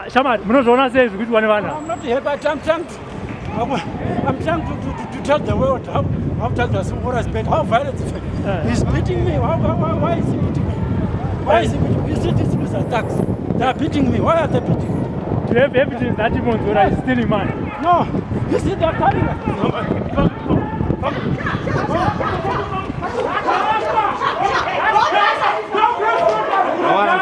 Shaman, munozviona sei zviri kuitwa nevana? I'm not here, but I'm trying to tell the world how Douglas Mukura is beaten, how violent he's beating me. Why is he beating me? Why is he beating me? You see these attacks. They are beating me. Why are they beating me? Do you have evidence that Monzora is stealing money? No. You see they are carrying it. Ahora,